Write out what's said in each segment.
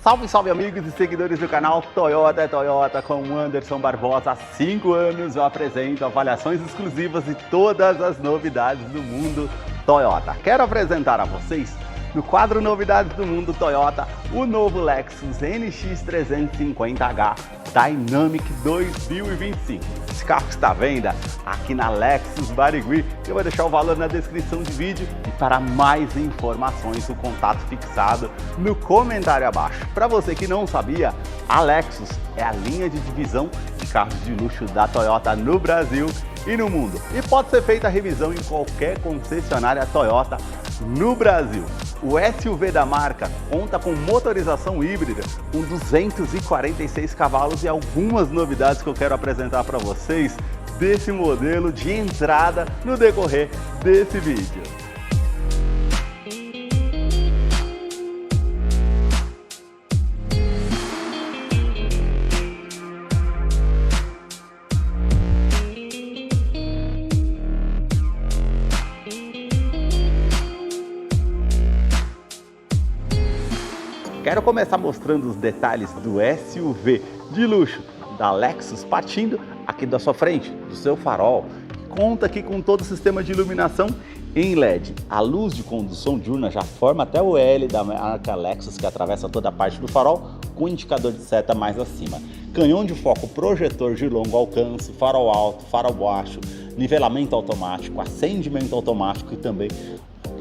Salve, salve amigos e seguidores do canal Toyota é Toyota com o Anderson Barbosa. Há 5 anos eu apresento avaliações exclusivas e todas as novidades do mundo Toyota. Quero apresentar a vocês, no quadro Novidades do Mundo Toyota, o novo Lexus NX350H Dynamic 2025. Esse carro está à venda aqui na Lexus Barigui. Eu vou deixar o valor na descrição do vídeo e para mais informações o contato fixado no comentário abaixo. Para você que não sabia, a Lexus é a linha de divisão de carros de luxo da Toyota no Brasil e no mundo. E pode ser feita a revisão em qualquer concessionária Toyota no Brasil. O SUV da marca conta com motorização híbrida com 246 cavalos e algumas novidades que eu quero apresentar para vocês desse modelo de entrada no decorrer desse vídeo. Quero começar mostrando os detalhes do SUV de luxo da Lexus, partindo aqui da sua frente, do seu farol, que conta aqui com todo o sistema de iluminação em LED. A luz de condução diurna já forma até o L da marca Lexus, que atravessa toda a parte do farol, com indicador de seta mais acima. Canhão de foco, projetor de longo alcance, farol alto, farol baixo, nivelamento automático, acendimento automático e também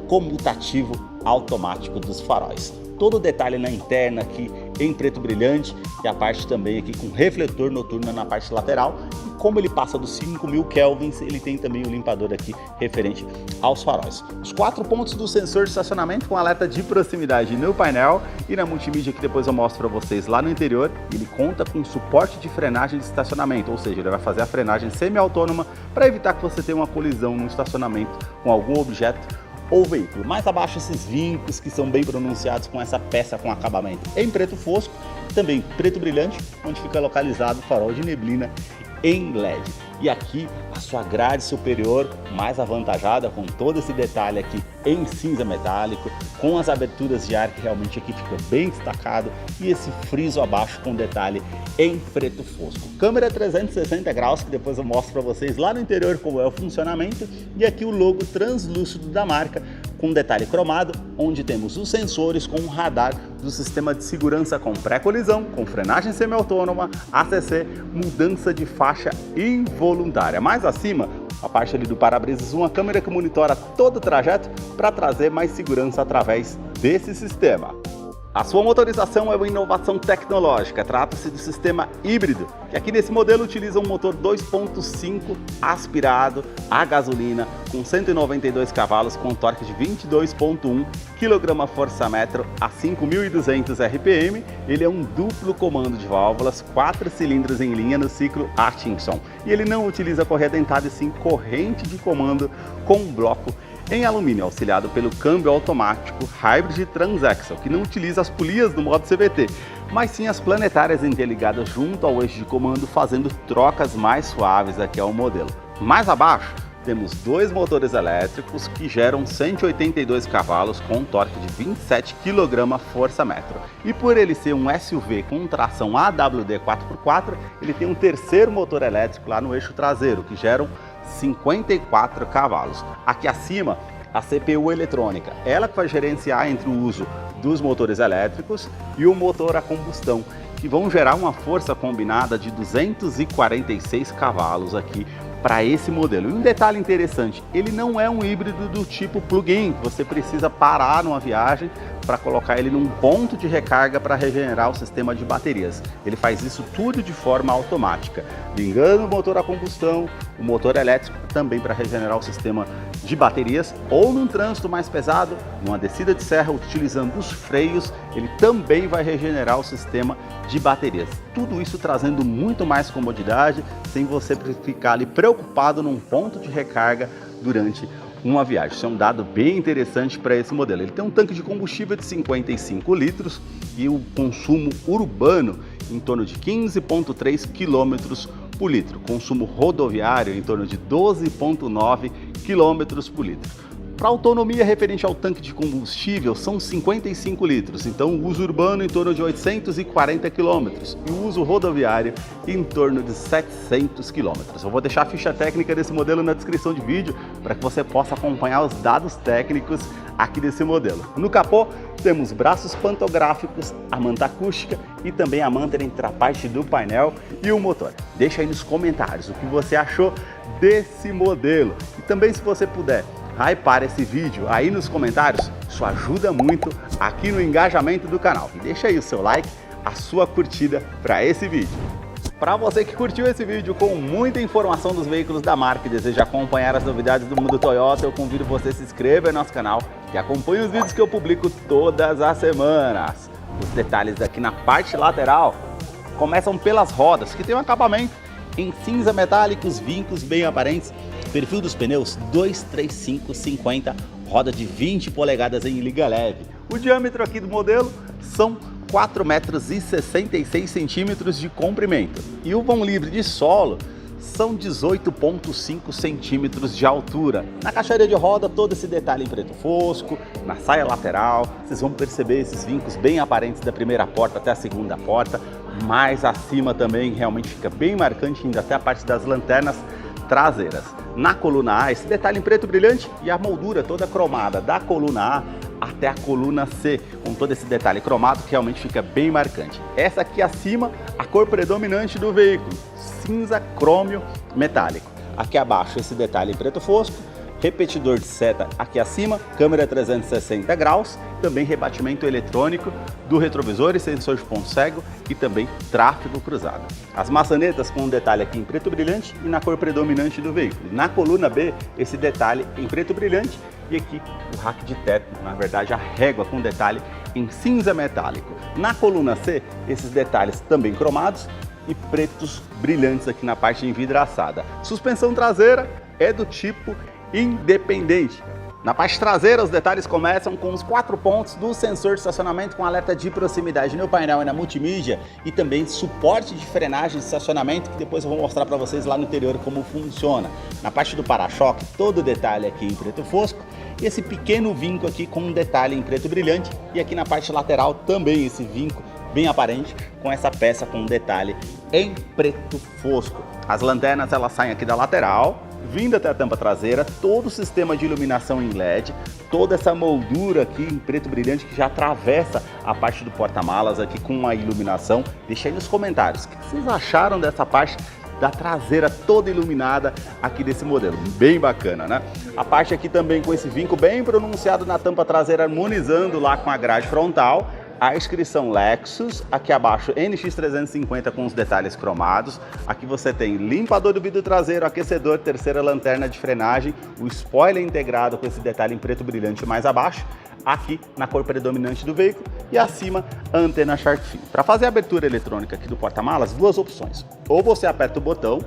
comutativo automático dos faróis. Todo o detalhe na interna aqui em preto brilhante e a parte também aqui com refletor noturno na parte lateral. E como ele passa dos 5.000 kelvins, ele tem também o limpador aqui referente aos faróis. Os 4 pontos do sensor de estacionamento com alerta de proximidade no painel e na multimídia que depois eu mostro para vocês lá no interior. Ele conta com suporte de frenagem de estacionamento, ou seja, ele vai fazer a frenagem semi-autônoma para evitar que você tenha uma colisão no estacionamento com algum objeto ou veículo. Mais abaixo esses vincos que são bem pronunciados com essa peça com acabamento em preto fosco, também preto brilhante, onde fica localizado o farol de neblina em LED. E aqui a sua grade superior mais avantajada com todo esse detalhe aqui em cinza metálico, com as aberturas de ar que realmente aqui fica bem destacado e esse friso abaixo com detalhe em preto fosco. Câmera 360 graus que depois eu mostro para vocês lá no interior como é o funcionamento e aqui o logo translúcido da marca com detalhe cromado, onde temos os sensores com o radar do sistema de segurança com pré-colisão, com frenagem semi-autônoma, ACC, mudança de faixa involuntária. Mais acima, a parte ali do para-brisas, uma câmera que monitora todo o trajeto para trazer mais segurança através desse sistema. A sua motorização é uma inovação tecnológica, trata-se do sistema híbrido, que aqui nesse modelo utiliza um motor 2.5 aspirado a gasolina com 192 cavalos com torque de 22.1 kgfm a 5.200 RPM. Ele é um duplo comando de válvulas, 4 cilindros em linha no ciclo Atkinson. E ele não utiliza correia dentada e sim corrente de comando com bloco em alumínio, auxiliado pelo câmbio automático Hybrid Transaxle, que não utiliza as polias do modo CVT, mas sim as planetárias interligadas junto ao eixo de comando, fazendo trocas mais suaves aqui ao modelo. Mais abaixo, temos 2 motores elétricos que geram 182 cavalos com torque de 27 kgfm. E por ele ser um SUV com tração AWD 4x4, ele tem um terceiro motor elétrico lá no eixo traseiro, que geram 54 cavalos. Aqui acima, a CPU eletrônica, ela que vai gerenciar entre o uso dos motores elétricos e o motor a combustão, que vão gerar uma força combinada de 246 cavalos aqui para esse modelo. E um detalhe interessante, ele não é um híbrido do tipo plug-in, que você precisa parar numa viagem para colocar ele num ponto de recarga para regenerar o sistema de baterias. Ele faz isso tudo de forma automática, ligando o motor a combustão, o motor elétrico também para regenerar o sistema de baterias, ou num trânsito mais pesado, numa descida de serra, utilizando os freios, ele também vai regenerar o sistema de baterias. Tudo isso trazendo muito mais comodidade, sem você ficar ali preocupado num ponto de recarga durante uma viagem. Isso é um dado bem interessante para esse modelo. Ele tem um tanque de combustível de 55 litros e o consumo urbano em torno de 15,3 km por litro. Consumo rodoviário em torno de 12,9 km por litro. Para autonomia referente ao tanque de combustível, são 55 litros, então o uso urbano em torno de 840 km e o uso rodoviário em torno de 700 km. Eu vou deixar a ficha técnica desse modelo na descrição de vídeo para que você possa acompanhar os dados técnicos aqui desse modelo. No capô temos braços pantográficos, a manta acústica e também a manta entre a parte do painel e o motor. Deixa aí nos comentários o que você achou desse modelo e também, se você puder, hypar esse vídeo aí nos comentários, isso ajuda muito aqui no engajamento do canal. E deixa aí o seu like, a sua curtida para esse vídeo. Para você que curtiu esse vídeo com muita informação dos veículos da marca e deseja acompanhar as novidades do mundo Toyota, eu convido você a se inscrever no nosso canal e acompanhe os vídeos que eu publico todas as semanas. Os detalhes aqui na parte lateral começam pelas rodas, que tem um acabamento em cinza metálico, os vincos bem aparentes, perfil dos pneus 235/50, roda de 20 polegadas em liga leve. O diâmetro aqui do modelo são 4,66 metros de comprimento e o vão livre de solo são 18,5 centímetros de altura. Na caixaria de roda, todo esse detalhe em preto fosco, na saia lateral, vocês vão perceber esses vincos bem aparentes da primeira porta até a segunda porta, mais acima também realmente fica bem marcante, indo até a parte das lanternas traseiras. Na coluna A, esse detalhe em preto brilhante e a moldura toda cromada da coluna A até a coluna C, com todo esse detalhe cromado que realmente fica bem marcante. Essa aqui acima, a cor predominante do veículo, cinza crômio metálico. Aqui abaixo esse detalhe em preto fosco, repetidor de seta aqui acima, câmera 360 graus, também rebatimento eletrônico do retrovisor e sensor de ponto cego e também tráfego cruzado. As maçanetas com um detalhe aqui em preto brilhante e na cor predominante do veículo. Na coluna B, esse detalhe em preto brilhante e aqui o rack de teto, na verdade a régua com detalhe em cinza metálico. Na coluna C, esses detalhes também cromados e pretos brilhantes aqui na parte envidraçada. Suspensão traseira é do tipo independente. Na parte traseira, os detalhes começam com os 4 pontos do sensor de estacionamento com alerta de proximidade no painel e na multimídia e também suporte de frenagem de estacionamento, que depois eu vou mostrar para vocês lá no interior como funciona. Na parte do para-choque, todo o detalhe aqui em preto fosco e esse pequeno vinco aqui com um detalhe em preto brilhante e aqui na parte lateral também esse vinco bem aparente com essa peça com um detalhe em preto fosco. As lanternas elas saem aqui da lateral, vindo até a tampa traseira, todo o sistema de iluminação em LED, toda essa moldura aqui em preto brilhante que já atravessa a parte do porta-malas aqui com a iluminação. Deixa aí nos comentários o que vocês acharam dessa parte da traseira toda iluminada aqui desse modelo, bem bacana, né? A parte aqui também com esse vinco bem pronunciado na tampa traseira, harmonizando lá com a grade frontal. A inscrição Lexus, aqui abaixo NX350 com os detalhes cromados. Aqui você tem limpador do vidro traseiro, aquecedor, terceira lanterna de frenagem, o spoiler integrado com esse detalhe em preto brilhante mais abaixo, aqui na cor predominante do veículo e acima a antena Shark Fin. Para fazer a abertura eletrônica aqui do porta-malas, duas opções. Ou você aperta o botão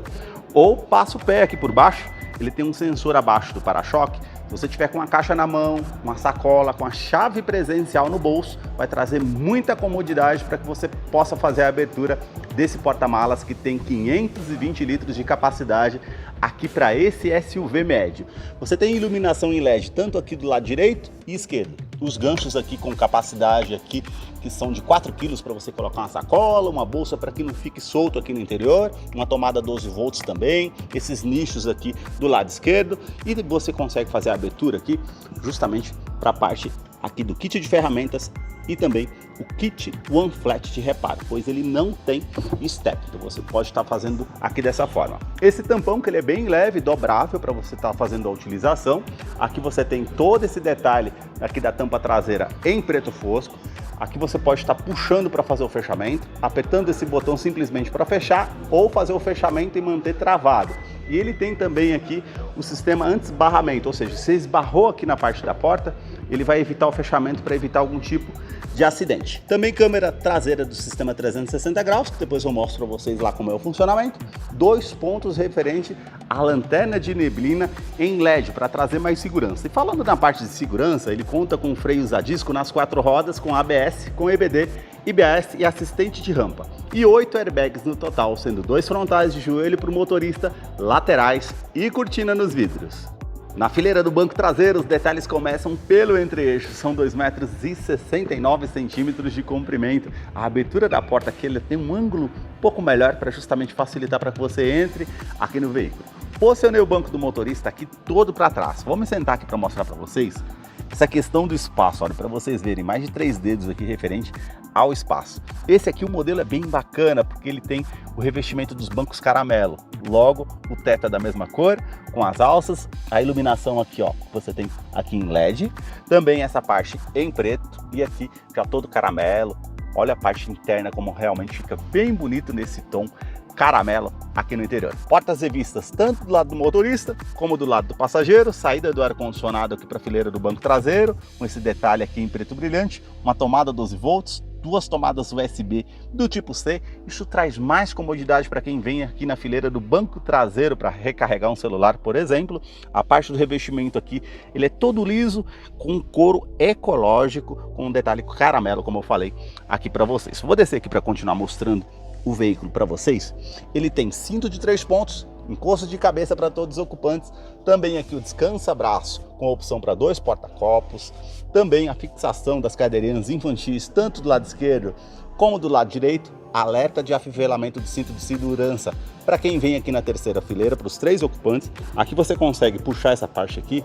ou passa o pé aqui por baixo. Ele tem um sensor abaixo do para-choque. Se você tiver com a caixa na mão, uma sacola, com a chave presencial no bolso, vai trazer muita comodidade para que você possa fazer a abertura desse porta-malas que tem 520 litros de capacidade aqui para esse SUV médio. Você tem iluminação em LED tanto aqui do lado direito e esquerdo. Os ganchos aqui com capacidade aqui que são de 4 kg para você colocar uma sacola, uma bolsa para que não fique solto aqui no interior, uma tomada 12 volts também, esses nichos aqui do lado esquerdo e você consegue fazer a abertura aqui justamente para a parte aqui do kit de ferramentas e também o kit One Flat de reparo, pois ele não tem step, então você pode estar fazendo aqui dessa forma. Esse tampão que ele é bem leve, dobrável para você estar fazendo a utilização. Aqui você tem todo esse detalhe aqui da tampa traseira em preto fosco. Aqui você pode estar puxando para fazer o fechamento, apertando esse botão simplesmente para fechar ou fazer o fechamento e manter travado. E ele tem também aqui o sistema anti-esbarramento, ou seja, se esbarrou aqui na parte da porta, ele vai evitar o fechamento para evitar algum tipo de acidente. Também câmera traseira do sistema 360 graus, que depois eu mostro para vocês lá como é o funcionamento. 2 pontos referente à lanterna de neblina em LED para trazer mais segurança. E falando na parte de segurança, ele conta com freios a disco nas 4 rodas, com ABS, com EBD, IBS e assistente de rampa. E 8 airbags no total, sendo 2 frontais de joelho para o motorista, laterais e cortina nos vidros. Na fileira do banco traseiro, os detalhes começam pelo entre-eixo, são 2,69 metros de comprimento. A abertura da porta aqui ela tem um ângulo um pouco melhor para justamente facilitar para que você entre aqui no veículo. Posicionei o banco do motorista aqui todo para trás. Vamos sentar aqui para mostrar para vocês essa questão do espaço, olha, para vocês verem, mais de 3 dedos aqui referente ao espaço. Esse aqui o modelo é bem bacana porque ele tem o revestimento dos bancos caramelo. Logo, o teto é da mesma cor, com as alças, a iluminação aqui, ó, você tem aqui em LED, também essa parte em preto e aqui já todo caramelo. Olha a parte interna como realmente fica bem bonito nesse tom caramelo aqui no interior. Portas revistas tanto do lado do motorista como do lado do passageiro, saída do ar-condicionado aqui para a fileira do banco traseiro, com esse detalhe aqui em preto brilhante, uma tomada 12 volts, 2 tomadas USB do tipo C. Isso traz mais comodidade para quem vem aqui na fileira do banco traseiro para recarregar um celular, por exemplo. A parte do revestimento aqui, ele é todo liso, com couro ecológico, com um detalhe caramelo, como eu falei aqui para vocês. Vou descer aqui para continuar mostrando o veículo para vocês. Ele tem cinto de 3 pontos, encosto de cabeça para todos os ocupantes, também aqui o descansa-braço com opção para 2 porta-copos, também a fixação das cadeirinhas infantis tanto do lado esquerdo como do lado direito, alerta de afivelamento de cinto de segurança para quem vem aqui na terceira fileira, para os 3 ocupantes. Aqui você consegue puxar essa parte aqui.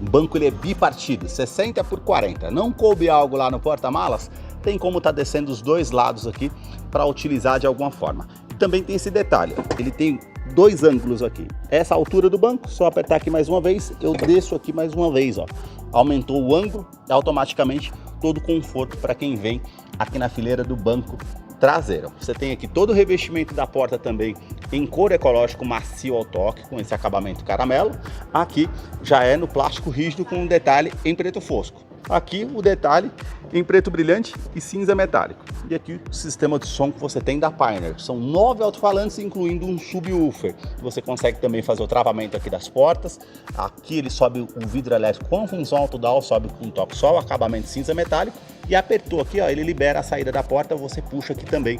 O banco ele é bipartido, 60 por 40, não coube algo lá no porta-malas, tem como tá descendo os 2 lados aqui para utilizar de alguma forma. E também tem esse detalhe, ele tem 2 ângulos aqui. Essa altura do banco, só apertar aqui mais uma vez, eu desço aqui mais uma vez, ó. Aumentou o ângulo, automaticamente todo conforto para quem vem aqui na fileira do banco traseiro. Você tem aqui todo o revestimento da porta também em couro ecológico macio ao toque, com esse acabamento caramelo. Aqui já é no plástico rígido com um detalhe em preto fosco. Aqui o detalhe em preto brilhante e cinza metálico. E aqui o sistema de som que você tem da Pioneer. São 9 alto-falantes, incluindo um subwoofer. Você consegue também fazer o travamento aqui das portas. Aqui ele sobe o vidro elétrico com função auto-down, sobe com um toque só, o acabamento cinza metálico. E apertou aqui, ó, ele libera a saída da porta, você puxa aqui também.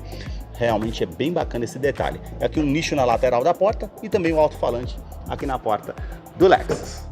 Realmente é bem bacana esse detalhe. Aqui um nicho na lateral da porta e também o alto-falante aqui na porta do Lexus.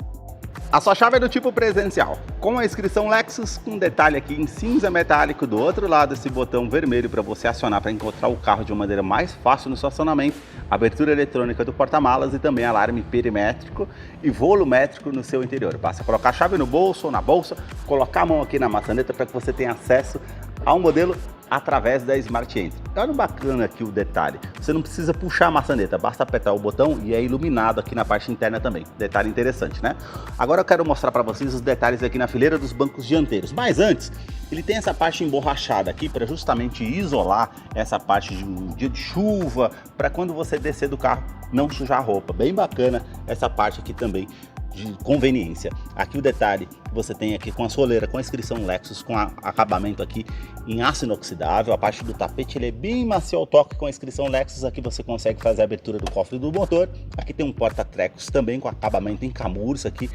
A sua chave é do tipo presencial, com a inscrição Lexus, com um detalhe aqui em cinza metálico, do outro lado esse botão vermelho para você acionar para encontrar o carro de uma maneira mais fácil no estacionamento, abertura eletrônica do porta-malas e também alarme perimétrico e volumétrico no seu interior. Basta colocar a chave no bolso ou na bolsa, colocar a mão aqui na maçaneta para que você tenha acesso ao modelo através da Smart Entry. Olha bacana aqui o detalhe, você não precisa puxar a maçaneta, basta apertar o botão e é iluminado aqui na parte interna também. Detalhe interessante, né? Agora eu quero mostrar para vocês os detalhes aqui na fileira dos bancos dianteiros, mas antes, ele tem essa parte emborrachada aqui para justamente isolar essa parte de um dia de chuva, para quando você descer do carro não sujar a roupa. Bem bacana essa parte aqui também de conveniência. Aqui o detalhe que você tem aqui com a soleira, com a inscrição Lexus, com acabamento aqui em aço inoxidável. A parte do tapete ele é bem macio ao toque com a inscrição Lexus. Aqui você consegue fazer a abertura do cofre do motor. Aqui tem um porta-trecos também com acabamento em camurça aqui,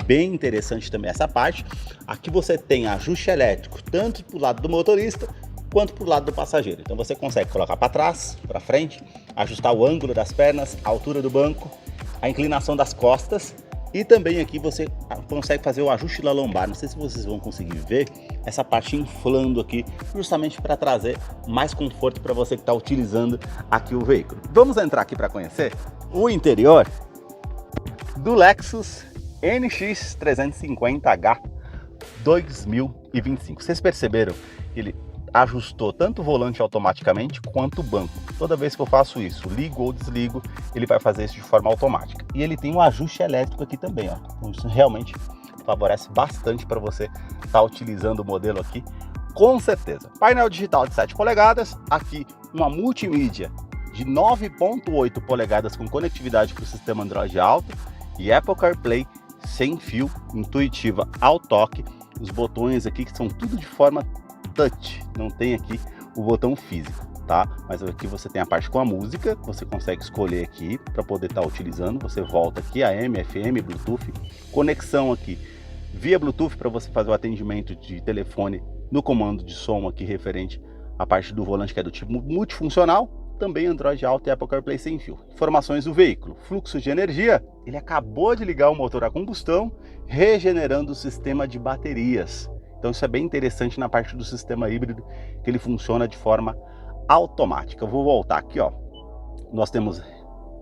bem interessante também essa parte. Aqui você tem ajuste elétrico tanto para o lado do motorista quanto para o lado do passageiro. Então você consegue colocar para trás, para frente, ajustar o ângulo das pernas, a altura do banco, a inclinação das costas. E também aqui você consegue fazer o ajuste da lombar. Não sei se vocês vão conseguir ver essa parte inflando aqui, justamente para trazer mais conforto para você que está utilizando aqui o veículo. Vamos entrar aqui para conhecer o interior do Lexus NX 350H 2025. Vocês perceberam que ele ajustou tanto o volante automaticamente quanto o banco. Toda vez que eu faço isso, ligo ou desligo, ele vai fazer isso de forma automática. E ele tem um ajuste elétrico aqui também, ó. Então isso realmente favorece bastante para você estar utilizando o modelo aqui, com certeza. Painel digital de 7 polegadas, aqui uma multimídia de 9.8 polegadas com conectividade para o sistema Android Auto e Apple CarPlay sem fio, intuitiva ao toque. Os botões aqui que são tudo de forma touch, não tem aqui o botão físico, tá? Mas aqui você tem a parte com a música, você consegue escolher aqui para poder estar utilizando. Você volta aqui AM, FM, Bluetooth, conexão aqui via Bluetooth para você fazer o atendimento de telefone no comando de som aqui referente à parte do volante que é do tipo multifuncional. também Android Auto e Apple CarPlay sem fio. Informações do veículo, fluxo de energia, ele acabou de ligar o motor a combustão, regenerando o sistema de baterias. Então isso é bem interessante na parte do sistema híbrido, que ele funciona de forma automática. Eu vou voltar aqui, ó. Nós temos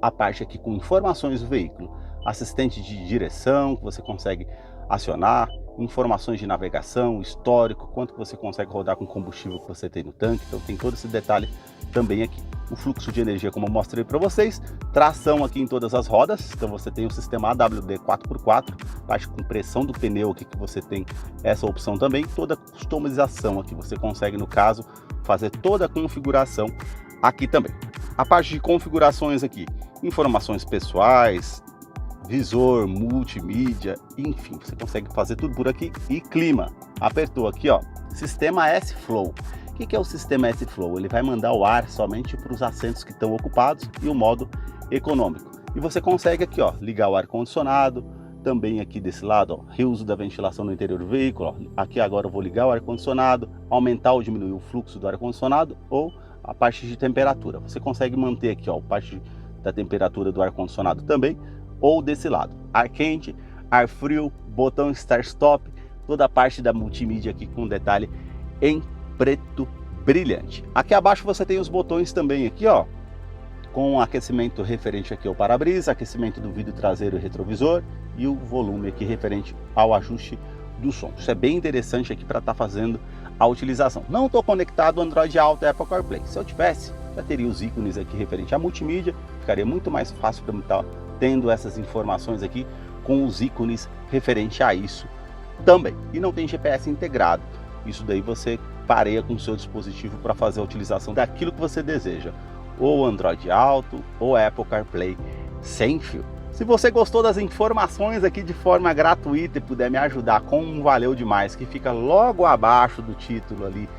a parte aqui com informações do veículo, assistente de direção, que você consegue acionar, informações de navegação, histórico, quanto você consegue rodar com o combustível que você tem no tanque, então tem todo esse detalhe também aqui. O fluxo de energia, como eu mostrei para vocês, tração aqui em todas as rodas, então você tem o sistema AWD 4x4, parte com pressão do pneu aqui que você tem essa opção também, toda a customização aqui, você consegue no caso fazer toda a configuração aqui também. A parte de configurações aqui, informações pessoais, visor, multimídia, enfim, você consegue fazer tudo por aqui. E clima, apertou aqui, ó, sistema S-Flow. O que é o sistema S-Flow? Ele vai mandar o ar somente para os assentos que estão ocupados e o modo econômico. E você consegue aqui, ó, ligar o ar-condicionado, também aqui desse lado, ó, reuso da ventilação no interior do veículo, ó. Aqui agora eu vou ligar o ar-condicionado, aumentar ou diminuir o fluxo do ar-condicionado ou a parte de temperatura. Você consegue manter aqui, ó, a parte da temperatura do ar-condicionado também, ou desse lado, ar quente, ar frio, botão start stop, toda a parte da multimídia aqui com detalhe em preto brilhante. Aqui abaixo você tem os botões também aqui, ó, com aquecimento referente aqui ao para-brisa, aquecimento do vidro traseiro e retrovisor e o volume aqui referente ao ajuste do som. Isso é bem interessante aqui para estar fazendo a utilização. Não estou conectado ao Android Auto e Apple CarPlay. Se eu tivesse, já teria os ícones aqui referente à multimídia, ficaria muito mais fácil para mim estar tendo essas informações aqui com os ícones referente a isso também. E não tem GPS integrado. Isso daí você pareia com o seu dispositivo para fazer a utilização daquilo que você deseja, ou Android Auto ou Apple CarPlay sem fio. Se você gostou das informações aqui de forma gratuita e puder me ajudar com um valeu demais, que fica logo abaixo do título ali,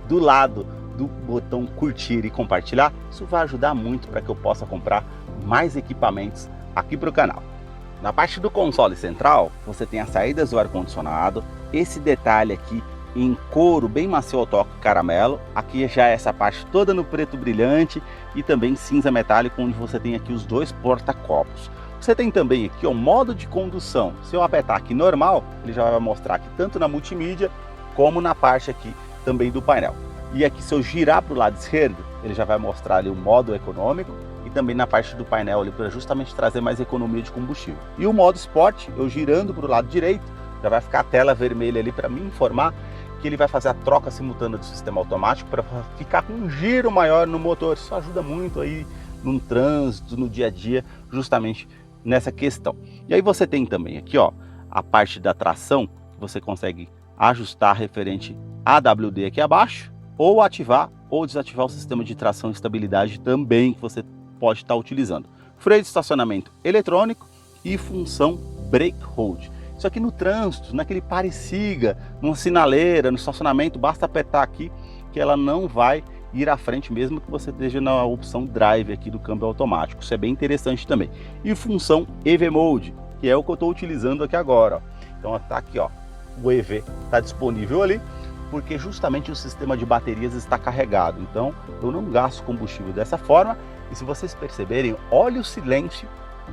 do lado do botão curtir e compartilhar, isso vai ajudar muito para que eu possa comprar mais equipamentos aqui para o canal. Na parte do console central, você tem as saídas do ar-condicionado, esse detalhe aqui em couro bem macio ao toque caramelo, aqui já é essa parte toda no preto brilhante e também cinza metálico, onde você tem aqui os dois porta-copos. Você tem também aqui o modo de condução, se eu apertar aqui normal, ele já vai mostrar aqui tanto na multimídia como na parte aqui também do painel. E aqui se eu girar para o lado esquerdo, ele já vai mostrar ali o modo econômico e também na parte do painel ali para justamente trazer mais economia de combustível. E o modo Sport, eu girando para o lado direito, já vai ficar a tela vermelha ali para me informar que ele vai fazer a troca simultânea do sistema automático para ficar com um giro maior no motor. Isso ajuda muito aí no trânsito, no dia a dia, justamente nessa questão. E aí você tem também aqui, ó, a parte da tração, que você consegue ajustar referente a AWD aqui abaixo, ou ativar ou desativar o sistema de tração e estabilidade também que você pode estar utilizando. Freio de estacionamento eletrônico e função brake hold. Isso aqui no trânsito, naquele pare e siga, numa sinaleira, no estacionamento, basta apertar aqui que ela não vai ir à frente, mesmo que você esteja na opção drive aqui do câmbio automático. Isso é bem interessante também. E função EV Mode, que é o que eu estou utilizando aqui agora, ó. Então tá aqui, ó, o EV está disponível ali, porque justamente o sistema de baterias está carregado. Então eu não gasto combustível dessa forma. E se vocês perceberem, olha o silêncio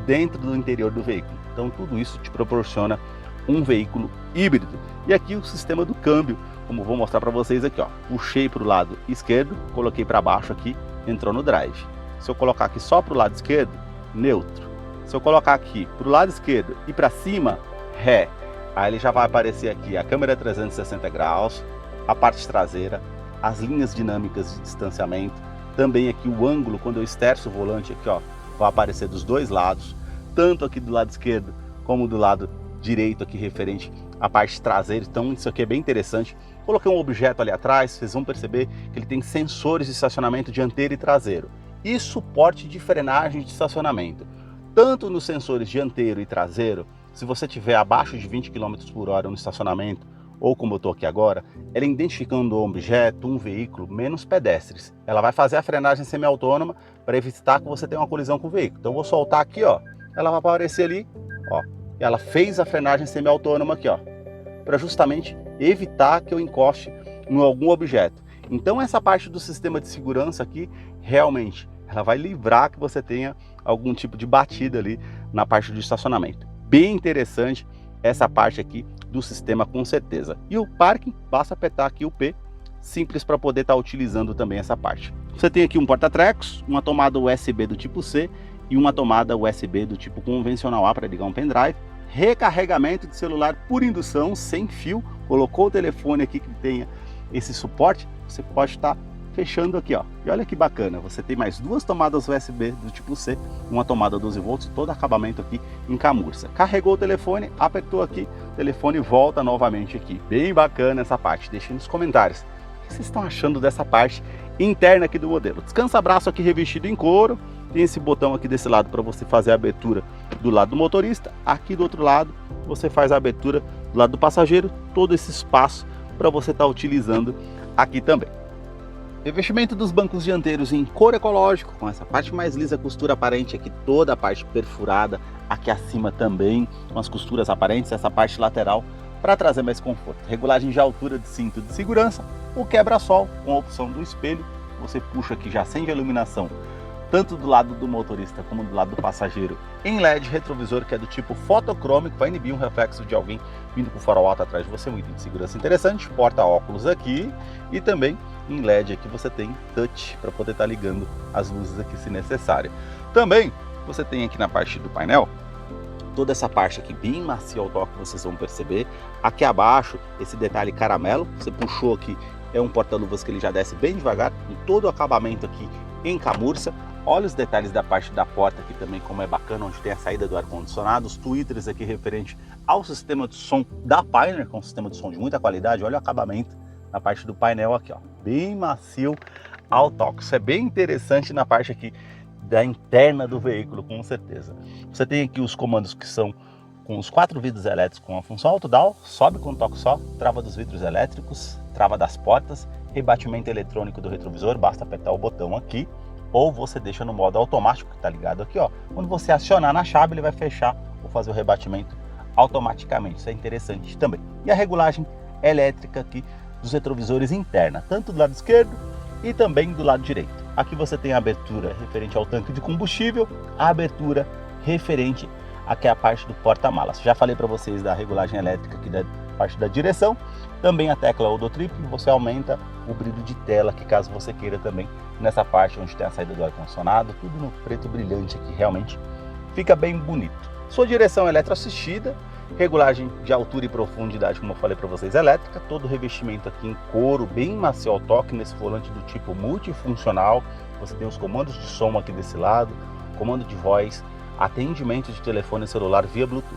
dentro do interior do veículo. Então tudo isso te proporciona um veículo híbrido. E aqui o sistema do câmbio, como vou mostrar para vocês aqui, ó. Puxei para o lado esquerdo, coloquei para baixo aqui, entrou no drive. Se eu colocar aqui só para o lado esquerdo, neutro. Se eu colocar aqui para o lado esquerdo e para cima, ré. Aí ele já vai aparecer aqui a câmera 360 graus, a parte traseira, as linhas dinâmicas de distanciamento, também aqui o ângulo, quando eu esterço o volante aqui, ó, vai aparecer dos dois lados, tanto aqui do lado esquerdo como do lado direito aqui referente à parte traseira. Então isso aqui é bem interessante. Coloquei um objeto ali atrás, vocês vão perceber que ele tem sensores de estacionamento dianteiro e traseiro e suporte de frenagem de estacionamento, tanto nos sensores dianteiro e traseiro. Se você tiver abaixo de 20 km por hora no estacionamento, ou como eu estou aqui agora, ela identificando um objeto, um veículo, menos pedestres, ela vai fazer a frenagem semi-autônoma para evitar que você tenha uma colisão com o veículo. Então eu vou soltar aqui, ó, ela vai aparecer ali, ó, e ela fez a frenagem semi-autônoma aqui, ó, para justamente evitar que eu encoste em algum objeto. Então essa parte do sistema de segurança aqui realmente ela vai livrar que você tenha algum tipo de batida ali na parte do estacionamento. Bem interessante essa parte aqui do sistema, com certeza. E o parking, basta apertar aqui o P, simples para poder estar utilizando também essa parte. Você tem aqui um porta-trecos, uma tomada USB do tipo C e uma tomada USB do tipo convencional A para ligar um pendrive. Recarregamento de celular por indução, sem fio. Colocou o telefone aqui que tenha esse suporte, você pode estar fechando aqui, ó. E olha que bacana, você tem mais duas tomadas USB do tipo C, uma tomada 12 volts, todo acabamento aqui em camurça. Carregou o telefone, apertou aqui, o telefone volta novamente aqui. Bem bacana essa parte, deixe nos comentários o que vocês estão achando dessa parte interna aqui do modelo. Descansa-braço aqui revestido em couro, tem esse botão aqui desse lado para você fazer a abertura do lado do motorista, aqui do outro lado você faz a abertura do lado do passageiro, todo esse espaço para você estar utilizando aqui também. Revestimento dos bancos dianteiros em couro ecológico, com essa parte mais lisa, costura aparente aqui, toda a parte perfurada, aqui acima também, com as costuras aparentes, essa parte lateral, para trazer mais conforto. Regulagem de altura de cinto de segurança, o quebra-sol, com a opção do espelho, você puxa aqui, já acende a iluminação, tanto do lado do motorista como do lado do passageiro, em LED retrovisor, que é do tipo fotocrômico, vai inibir um reflexo de alguém vindo com o farol alto atrás de você, um item de segurança interessante, porta-óculos aqui, e também em LED aqui você tem touch para poder estar ligando as luzes aqui se necessário. Também você tem aqui na parte do painel, toda essa parte aqui bem macia ao toque, vocês vão perceber. Aqui abaixo, esse detalhe caramelo, você puxou aqui, é um porta-luvas que ele já desce bem devagar, com todo o acabamento aqui em camurça. Olha os detalhes da parte da porta aqui também, como é bacana, onde tem a saída do ar-condicionado, os tweeters aqui referente ao sistema de som da Pioneer, com um sistema de som de muita qualidade. Olha o acabamento na parte do painel aqui, ó, bem macio ao toque. Isso é bem interessante na parte aqui da interna do veículo, com certeza. Você tem aqui os comandos que são com os 4 vidros elétricos com a função auto-down, sobe com um toque só, trava dos vidros elétricos, trava das portas, rebatimento eletrônico do retrovisor, basta apertar o botão aqui, ou você deixa no modo automático, que está ligado aqui, ó. Quando você acionar na chave, ele vai fechar ou fazer o rebatimento automaticamente. Isso é interessante também. E a regulagem elétrica aqui dos retrovisores interna, tanto do lado esquerdo e também do lado direito. Aqui você tem a abertura referente ao tanque de combustível, a abertura referente aqui à parte do porta-malas. Já falei para vocês da regulagem elétrica aqui da parte da direção, também a tecla Odotrip, você aumenta o brilho de tela, que caso você queira também, nessa parte onde tem a saída do ar-condicionado, tudo no preto brilhante aqui, realmente fica bem bonito. Sua direção eletroassistida, regulagem de altura e profundidade, como eu falei para vocês, elétrica, todo o revestimento aqui em couro, bem macio ao toque, nesse volante do tipo multifuncional. Você tem os comandos de som aqui desse lado, comando de voz, atendimento de telefone celular via Bluetooth.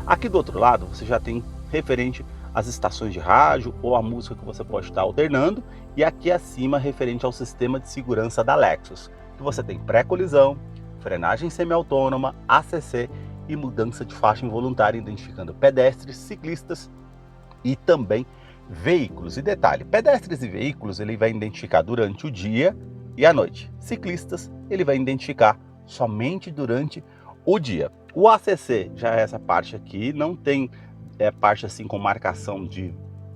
Aqui do outro lado você já tem referente às estações de rádio ou a música que você pode estar alternando, e aqui acima referente ao sistema de segurança da Lexus, que você tem pré-colisão, frenagem semi-autônoma, ACC e mudança de faixa involuntária, identificando pedestres, ciclistas e também veículos. E detalhe, pedestres e veículos ele vai identificar durante o dia e a noite. Ciclistas ele vai identificar somente durante o dia. O ACC já é essa parte aqui, não tem parte assim com marcação de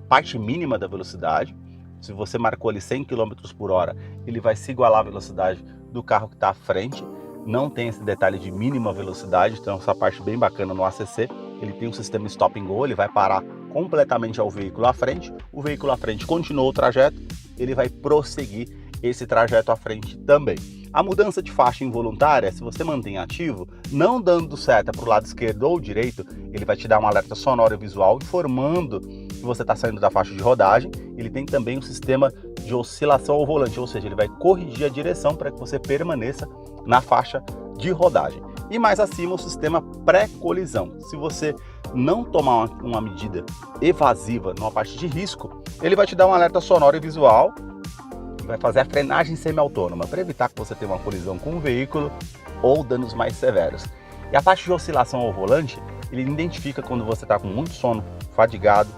parte mínima da velocidade. Se você marcou ali 100 km por hora, ele vai se igualar à velocidade do carro que está à frente. Não tem esse detalhe de mínima velocidade, então essa parte bem bacana no ACC. Ele tem um sistema stop and go, ele vai parar completamente ao veículo à frente. O veículo à frente continuou o trajeto, ele vai prosseguir esse trajeto à frente também. A mudança de faixa involuntária, se você mantém ativo, não dando seta para o lado esquerdo ou direito, ele vai te dar um alerta sonoro e visual informando que você está saindo da faixa de rodagem. Ele tem também um sistema de oscilação ao volante, ou seja, ele vai corrigir a direção para que você permaneça na faixa de rodagem. E mais acima, o sistema pré-colisão. Se você não tomar uma medida evasiva numa parte de risco, ele vai te dar um alerta sonoro e visual, vai fazer a frenagem semi-autônoma para evitar que você tenha uma colisão com o veículo ou danos mais severos. E a parte de oscilação ao volante, ele identifica quando você está com muito sono, fadigado,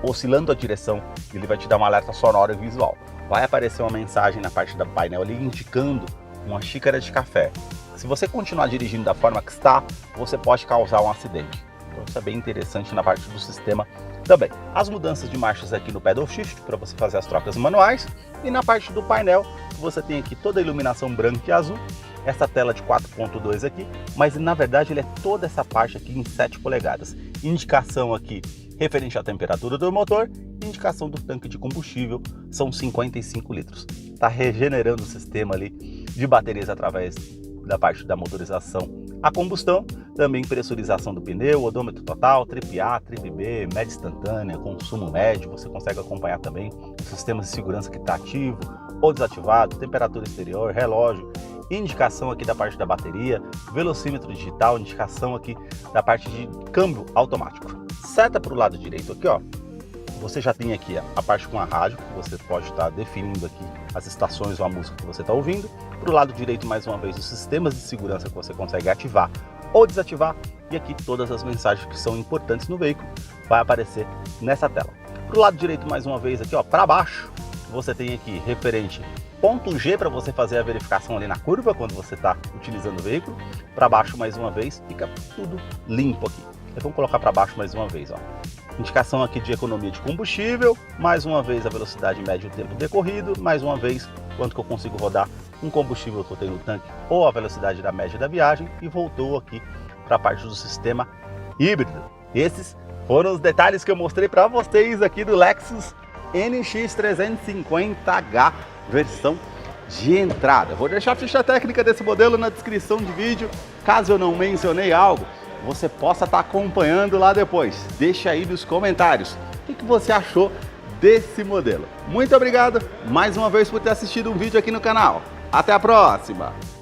oscilando a direção, ele vai te dar um alerta sonoro e visual. Vai aparecer uma mensagem na parte do painel ali indicando uma xícara de café. Se você continuar dirigindo da forma que está, você pode causar um acidente. Então isso é bem interessante na parte do sistema também. As mudanças de marchas aqui no pedal shift para você fazer as trocas manuais, e na parte do painel você tem aqui toda a iluminação branca e azul, essa tela de 4.2 aqui, mas na verdade ele é toda essa parte aqui em 7 polegadas. Indicação aqui referente à temperatura do motor, indicação do tanque de combustível, são 55 litros. Está regenerando o sistema ali de baterias através da parte da motorização a combustão, também pressurização do pneu, odômetro total, trip A, trip B, média instantânea, consumo médio, você consegue acompanhar também o sistema de segurança que está ativo ou desativado, temperatura exterior, relógio, indicação aqui da parte da bateria, velocímetro digital, indicação aqui da parte de câmbio automático. Seta para o lado direito aqui, ó, você já tem aqui a parte com a rádio, que você pode estar definindo aqui as estações ou a música que você está ouvindo. Para o lado direito, mais uma vez, os sistemas de segurança que você consegue ativar ou desativar. E aqui todas as mensagens que são importantes no veículo vai aparecer nessa tela. Para o lado direito, mais uma vez, aqui ó, para baixo, você tem aqui referente ponto G para você fazer a verificação ali na curva quando você está utilizando o veículo. Para baixo, mais uma vez, fica tudo limpo aqui. Vamos colocar para baixo mais uma vez, ó. Indicação aqui de economia de combustível, mais uma vez a velocidade média e o tempo decorrido, mais uma vez quanto que eu consigo rodar um combustível que eu tenho no tanque ou a velocidade da média da viagem, e voltou aqui para a parte do sistema híbrido. Esses foram os detalhes que eu mostrei para vocês aqui do Lexus NX 350h versão de entrada. Vou deixar a ficha técnica desse modelo na descrição de vídeo, caso eu não mencionei algo, você possa estar acompanhando lá depois. Deixa aí nos comentários o que você achou desse modelo. Muito obrigado mais uma vez por ter assistido um vídeo aqui no canal. Até a próxima!